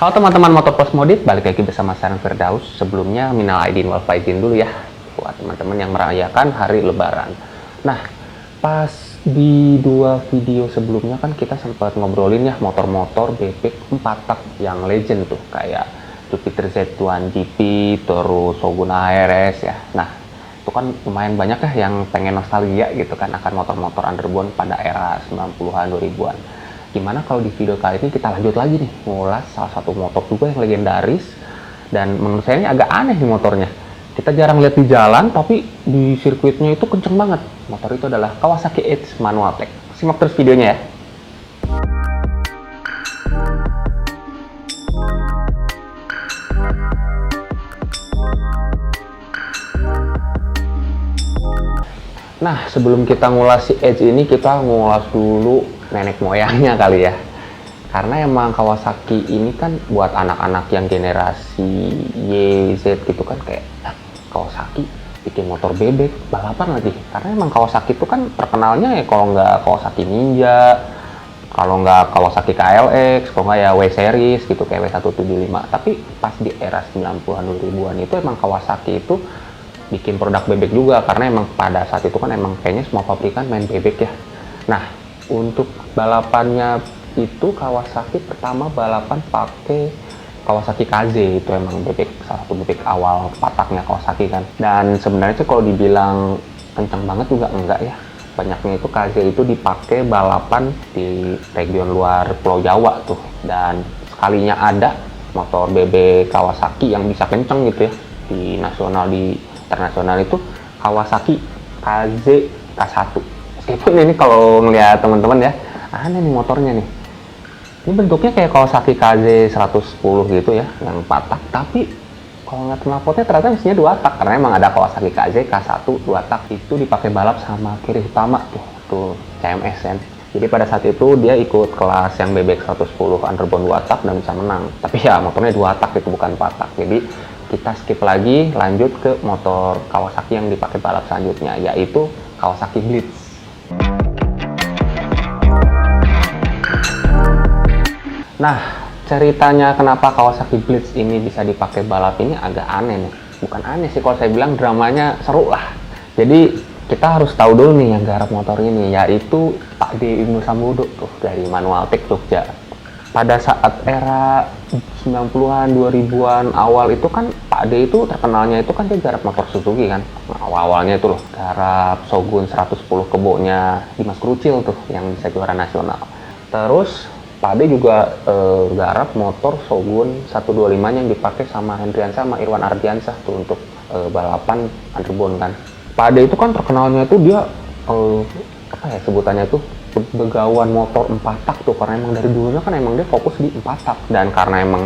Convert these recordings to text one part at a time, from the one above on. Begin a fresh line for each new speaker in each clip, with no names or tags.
Halo teman-teman Motorpos Modif, balik lagi bersama saya Firdaus. Sebelumnya minal aidin wal faizin dulu ya buat teman-teman yang merayakan hari Lebaran. Nah, pas di dua video sebelumnya kan kita sempat ngobrolin ya motor-motor bebek 4 tak yang legend tuh, kayak Jupiter Z1 GP, terus Shogun ARS ya. Nah, itu kan lumayan banyak ya yang pengen nostalgia gitu kan akan motor-motor underbone pada era 90-an 2000-an. Gimana kalau di video kali ini kita lanjut lagi nih ngulas salah satu motor juga yang legendaris dan menurut saya ini agak aneh nih motornya. Kita jarang lihat di jalan tapi di sirkuitnya itu kenceng banget. Motor itu adalah Kawasaki Edge Manual Tech. Simak terus videonya ya. Nah, sebelum kita ngulas si Edge ini, kita ngulas dulu nenek moyangnya kali ya. Karena emang Kawasaki ini kan buat anak-anak yang generasi Y, Z gitu kan, kayak Kawasaki bikin motor bebek, balapan lagi. Karena emang Kawasaki itu kan terkenalnya ya kalau nggak Kawasaki Ninja, kalau nggak Kawasaki KLX, kalau nggak ya W series gitu kayak W175. Tapi pas di era 90-an 2000-an itu emang Kawasaki itu bikin produk bebek juga, karena emang pada saat itu kan emang kayaknya semua pabrikan main bebek ya. Nah, untuk balapannya itu Kawasaki pertama balapan pakai Kawasaki KZ, itu emang bebek, salah satu bebek awal pataknya Kawasaki kan. Dan sebenarnya sih kalau dibilang kencang banget juga enggak ya. Banyaknya itu KZ itu dipakai balapan di region luar Pulau Jawa tuh. Dan sekalinya ada motor bebek Kawasaki yang bisa kenceng gitu ya di nasional, di internasional itu Kawasaki KZ K1. Meskipun ini kalau ngelihat teman-teman ya, aneh nih motornya nih. Ini bentuknya kayak Kawasaki KZ 110 gitu ya, yang 4 tak. Tapi kalau ngeliat knalpotnya ternyata mesinnya 2 tak, karena emang ada Kawasaki KZ K1 2 tak. Itu dipakai balap sama kiri utama tuh CMS kan. Jadi pada saat itu dia ikut kelas yang bebek 110 underbone 2 tak dan bisa menang. Tapi ya motornya 2 tak, itu bukan 4 tak. Jadi kita skip lagi, lanjut ke motor Kawasaki yang dipakai balap selanjutnya, yaitu Kawasaki Blitz. Nah, ceritanya kenapa Kawasaki Blitz ini bisa dipakai balap ini agak aneh nih. Bukan aneh sih, kalau saya bilang dramanya seru lah. Jadi kita harus tahu dulu nih yang garap motor ini, yaitu Pak D. Ibnu Samudjo tuh dari Manual Tech Jogja. Pada saat era 90-an 2000-an awal itu kan Pak D itu terkenalnya itu kan dia garap motor Suzuki kan. Nah, awal-awalnya itu loh garap Shogun 110 kebonya Dimas Krucil tuh yang bisa juara nasional. Terus Pak D juga garap motor Shogun 125 yang dipakai sama Hendriansyah sama Irwan Ardiansyah tuh untuk balapan underbone kan. Pak D itu kan terkenalnya itu dia apa ya sebutannya itu, begawan motor 4 tak tuh, karena emang dari dulunya kan emang dia fokus di 4 tak, dan karena emang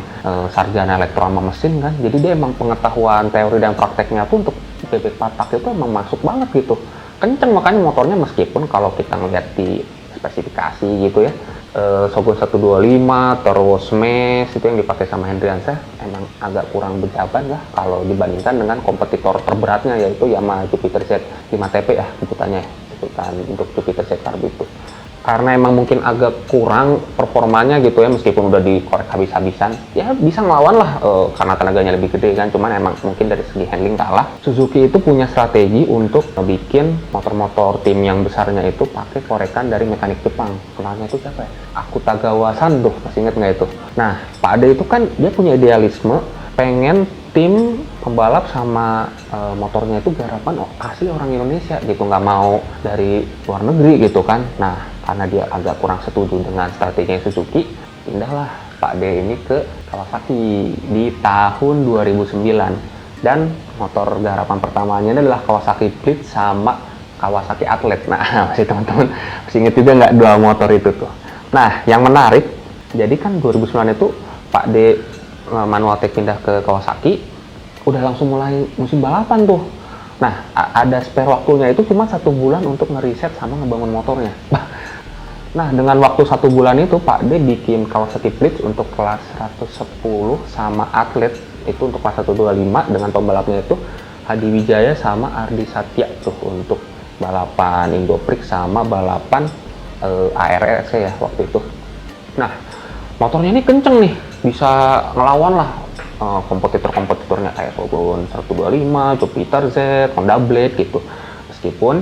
sarjana elektro sama mesin kan, jadi dia emang pengetahuan teori dan prakteknya tuh untuk bebek 4 tak itu emang masuk banget gitu, kenceng. Makanya motornya meskipun kalau kita ngeliat di spesifikasi gitu ya, Shogun 125 terus Smash itu yang dipakai sama Hendriansyah emang agak kurang berjaban lah kalau dibandingkan dengan kompetitor terberatnya, yaitu Yamaha Jupiter Z 5TP ya sebutannya, sebutan untuk Jupiter Z Carb itu. Karena emang mungkin agak kurang performanya gitu ya, meskipun udah dikorek habis-habisan ya bisa ngelawan lah karena tenaganya lebih gede kan, cuman emang mungkin dari segi handling kalah. Suzuki itu punya strategi untuk bikin motor-motor tim yang besarnya itu pakai korekan dari mekanik Jepang. Kenalnya itu siapa ya? Akutagawa Sando, masih inget nggak itu? Nah, Pak Ade itu kan dia punya idealisme pengen tim pembalap sama motornya itu garapan asli orang Indonesia gitu, nggak mau dari luar negeri gitu kan. Nah, karena dia agak kurang setuju dengan strategi Suzuki, pindahlah Pak D ini ke Kawasaki di tahun 2009, dan motor garapan pertamanya adalah Kawasaki Blitz sama Kawasaki Athlete. Nah, masih teman-teman masih inget juga nggak dua motor itu tuh? Nah, yang menarik, jadi kan 2009 itu Pak D Manual Tech pindah ke Kawasaki, udah langsung mulai musim balapan tuh. Nah, ada spare waktunya itu cuma 1 bulan untuk ngeriset sama ngebangun motornya. Nah, dengan waktu 1 bulan itu Pak D bikin Kawasaki Blitz untuk kelas 110 sama Athlete itu untuk kelas 125 dengan pembalapnya itu Hadi Wijaya sama Ardi Satya tuh untuk balapan Indoprix sama balapan ARS ya waktu itu. Nah, motornya ini kenceng nih, bisa ngelawan lah kompetitor-kompetitornya kayak Shogun 125, Jupiter Z, Honda Blade gitu. Meskipun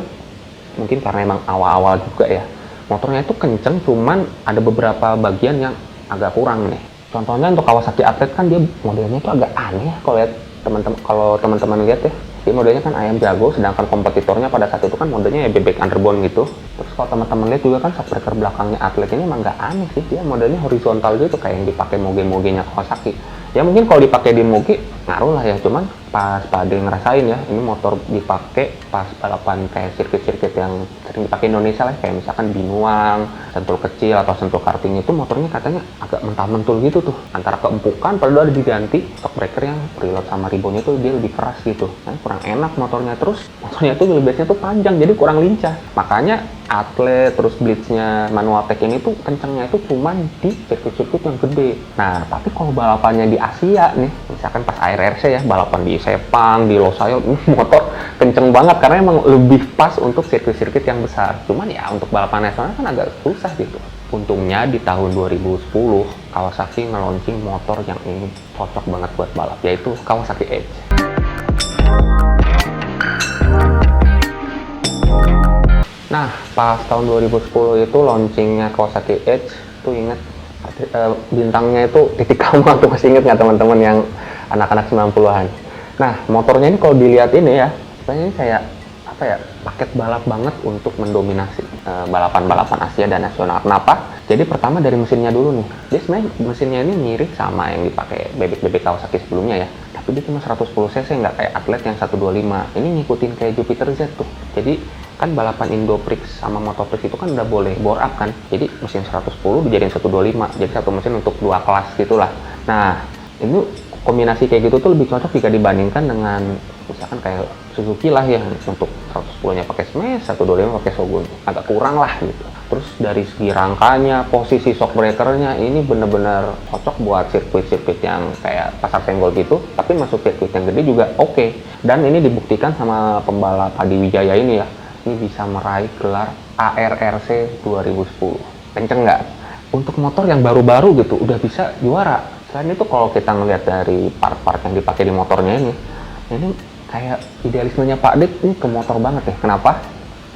mungkin karena emang awal-awal juga ya, motornya itu kenceng, cuman ada beberapa bagian yang agak kurang nih. Contohnya untuk Kawasaki Athlete kan dia modelnya itu agak aneh ya, kalau teman-teman lihat ya. Dia modelnya kan ayam jago, sedangkan kompetitornya pada saat itu kan modelnya ya bebek underbone gitu. Terus kalau teman-teman lihat juga kan shockbreaker belakangnya Athlete ini emang nggak aneh sih, dia modelnya horizontal gitu kayak yang dipakai moge-mogenya Kawasaki. Ya mungkin kalau dipakai di moge ngaruh lah ya, cuman pas Pak Ade ngerasain ya, ini motor dipakai pas balapan kayak sirkuit-sirkuit yang sering dipakai Indonesia lah, kayak misalkan Binuang, Sentul Kecil atau Sentul Karting, itu motornya katanya agak mental-mentul gitu tuh, antara keempukan padahal udah diganti shockbreaker yang preload sama ribbonnya tuh dia lebih keras gitu, nah, kurang enak motornya. Terus motornya tuh wheelbase-nya tuh panjang jadi kurang lincah, makanya Athlete terus Blitz-nya Manual Tech ini tuh kencangnya itu cuman di sirkuit-sirkuit yang gede. Nah tapi kalau balapannya di Asia nih, misalkan pas ARRC ya, balapan di Sepang, di Losail, motor kenceng banget karena emang lebih pas untuk sirkuit-sirkuit yang besar. Cuman ya untuk balapan nasional kan agak susah gitu. Untungnya di tahun 2010 Kawasaki nge-launching motor yang ini cocok banget buat balap, yaitu Kawasaki Edge. Nah, pas tahun 2010 itu launchingnya Kawasaki Edge, tuh inget bintangnya itu titik kamu, tuh masih inget nggak teman-teman yang anak-anak 90-an? Nah, motornya ini kalau dilihat ini ya, sebenarnya ini kayak apa ya, paket balap banget untuk mendominasi balapan-balapan Asia dan nasional. Kenapa? Jadi pertama dari mesinnya dulu nih, dia sebenarnya mesinnya ini mirip sama yang dipakai bebek-bebek Kawasaki sebelumnya ya, tapi dia cuma 110 cc, nggak kayak Athlete yang 125. Ini ngikutin kayak Jupiter Z tuh. Jadi kan balapan Indoprix sama Motoprix itu kan udah boleh bore up kan, jadi mesin 110 dijadiin 125, jadi satu mesin untuk dua kelas gitulah. Nah ini kombinasi kayak gitu tuh lebih cocok jika dibandingkan dengan misalkan kayak Suzuki lah yang untuk 110 nya pakai Smash, 125 pakai Shogun, agak kurang lah gitu. Terus dari segi rangkanya, posisi shockbreakernya ini bener-bener cocok buat sirkuit-sirkuit yang kayak Pasar Senggol gitu, tapi masuk sirkuit yang gede juga oke. Dan ini dibuktikan sama pembalap Hadi Wijaya ini ya, ini bisa meraih gelar ARRC 2010. Kenceng nggak? Untuk motor yang baru-baru gitu udah bisa juara. Selain itu kalau kita ngelihat dari part-part yang dipakai di motornya ini kayak idealismenya Pak Ade ini ke motor banget ya. Kenapa?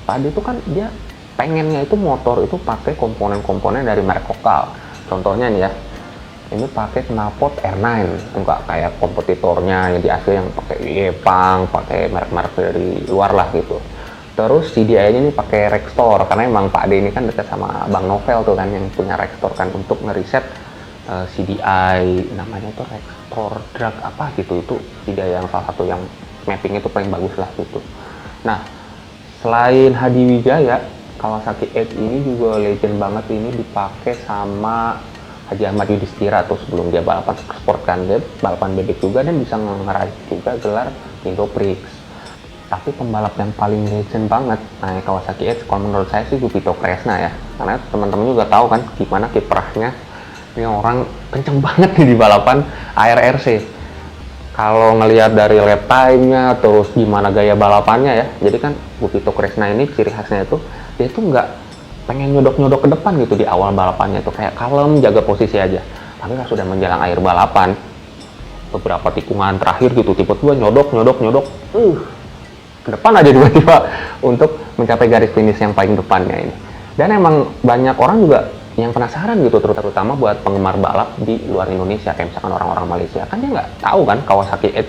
Pak Ade itu kan dia pengennya itu motor itu pakai komponen-komponen dari merek lokal. Contohnya nih ya, ini pakai knalpot R9, enggak kayak kompetitornya yang di Asia yang pakai Yepang, pakai merek-merek dari luar lah gitu. Terus CDI-nya ini pakai Rextor, karena emang Pak Ade ini kan dekat sama Bang Novel tuh kan yang punya Rextor kan, untuk ngeriset CDI, namanya tuh Rextor Drag apa gitu, itu CDI yang salah satu yang mapping itu paling bagus lah gitu. Nah selain Hadi Wijaya, Kawasaki Edge ini juga legend banget, ini dipakai sama Haji Ahmad Yudhistira tuh sebelum dia balapan sport kan, dia balapan bebek juga dan bisa ngeraih juga gelar Indoprix. Tapi pembalap yang paling legend banget naik Kawasaki Edge kalau menurut saya sih Jupiter Kresna ya, karena teman-teman juga tahu kan gimana kiprahnya, ini orang kenceng banget nih di balapan ARRC. Kalau ngelihat dari lap time-nya, terus gimana gaya balapannya ya, jadi kan Jupiter Kresna ini ciri khasnya itu dia tuh nggak pengen nyodok-nyodok ke depan gitu di awal balapannya, tuh kayak kalem, jaga posisi aja. Tapi pas sudah menjelang akhir balapan, beberapa tikungan terakhir gitu tiba-tiba nyodok ke depan aja tiba-tiba untuk mencapai garis finish yang paling depannya ini. Dan emang banyak orang juga yang penasaran gitu, terutama buat penggemar balap di luar Indonesia, kayak misalkan orang-orang Malaysia kan dia nggak tahu kan Kawasaki Edge,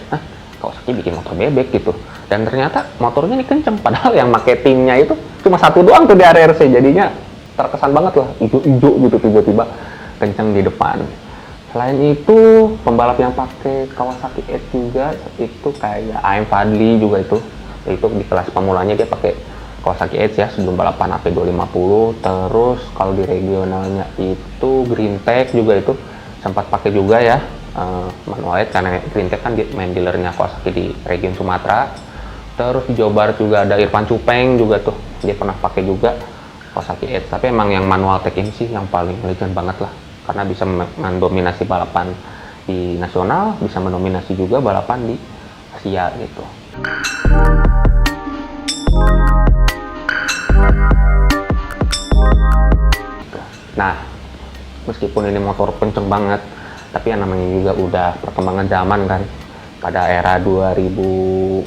Kawasaki bikin motor bebek gitu, dan ternyata motornya ini kenceng, padahal yang marketingnya itu cuma satu doang tuh di RRC, jadinya terkesan banget lah hijau-hijau gitu tiba-tiba kenceng di depan. Selain itu pembalap yang pakai Kawasaki Edge juga itu kayak AM Fadli juga itu di kelas pemulanya dia pakai Kawasaki Edge ya sebelum balapan AP 250. Terus kalau di regionalnya itu Green Tech juga itu sempat pakai juga ya Manual Edge, karena Green Tech kan main dealernya Kawasaki di region Sumatera. Terus di Jawa Barat juga ada Irfan Cupeng juga tuh, dia pernah pakai juga Kawasaki Edge. Tapi emang yang Manual Tech ini sih yang paling legend banget lah, karena bisa mendominasi balapan di nasional, bisa mendominasi juga balapan di Asia gitu. Nah, meskipun ini motor kenceng banget, Tapi yang namanya juga udah perkembangan zaman kan, pada era 2013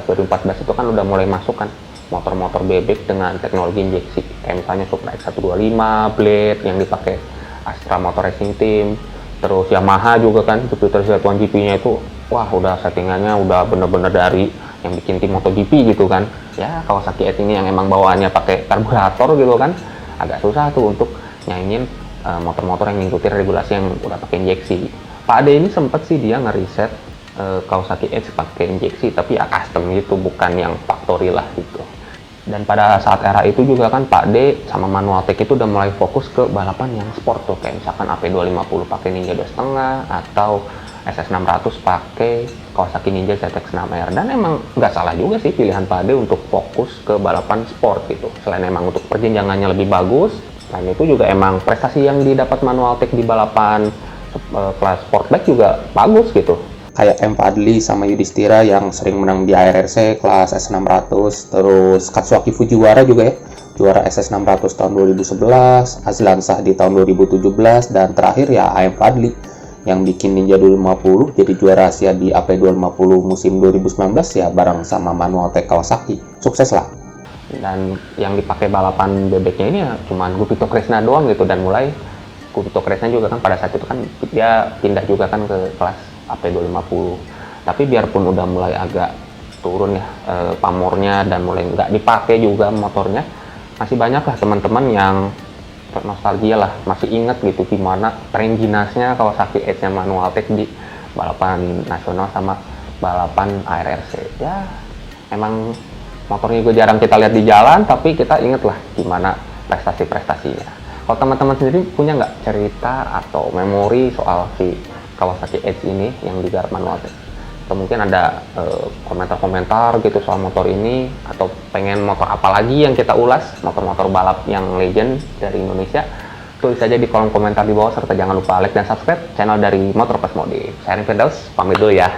2014 itu kan udah mulai masuk kan motor-motor bebek dengan teknologi injeksi, kayak misalnya Supra X125 Blade yang dipakai Astra Motor Racing Team, terus Yamaha juga kan Jupiter Z1 GP nya itu wah udah settingannya udah bener-bener dari yang bikin tim MotoGP gitu kan. Ya Kawasaki Edge ini yang emang bawaannya pakai karburator gitu kan, agak susah tuh untuk nyaingin motor-motor yang ngikutin regulasi yang udah pakai injeksi. Pak Ade ini sempet sih dia ngeriset Kawasaki Edge pakai injeksi, tapi ya custom gitu, bukan yang factory lah gitu. Dan pada saat era itu juga kan Pak D sama Manual Tech itu udah mulai fokus ke balapan yang sport tuh, kayak misalkan AP250 pakai Ninja 2.5 atau SS600 pakai Kawasaki Ninja ZX-6R. Dan emang nggak salah juga sih pilihan Pak D untuk fokus ke balapan sport gitu. Selain emang untuk perjenjangannya lebih bagus, selain itu juga emang prestasi yang didapat Manual Tech di balapan kelas sportback juga bagus gitu. Kayak M. Fadli sama Yudhistira yang sering menang di ARRC kelas S600, terus Katsuaki Fujiwara juga ya, juara SS600 tahun 2011, Azlan Shah di tahun 2017, dan terakhir ya AM Fadli yang bikin Ninja 250 jadi juara Asia di AP250 musim 2019 ya bareng sama Manual Tech Kawasaki. Sukses lah. Dan yang dipakai balapan bebeknya ini ya cuman Gupito Krishna doang gitu, dan mulai Gupito Krishna juga kan pada saat itu kan dia pindah juga kan ke kelas AP250. Tapi biarpun udah mulai agak turun ya pamornya dan mulai nggak dipakai juga motornya, masih banyak lah teman-teman yang nostalgia lah, masih inget gitu gimana tren jinasnya Kawasaki Edge-nya Manual Tech di balapan nasional sama balapan ARRC. Ya emang motornya juga jarang kita lihat di jalan, tapi kita inget lah gimana prestasi-prestasinya. Kalau teman-teman sendiri punya nggak cerita atau memori soal si Kawasaki Edge ini yang digarap Manual Tech? Atau mungkin ada komentar-komentar gitu soal motor ini, atau pengen motor apa lagi yang kita ulas, motor-motor balap yang legend dari Indonesia? Tulis saja di kolom komentar di bawah, serta jangan lupa like dan subscribe channel dari Motor Plus Modif. Saya Rin Firdaus, pamit dulu ya.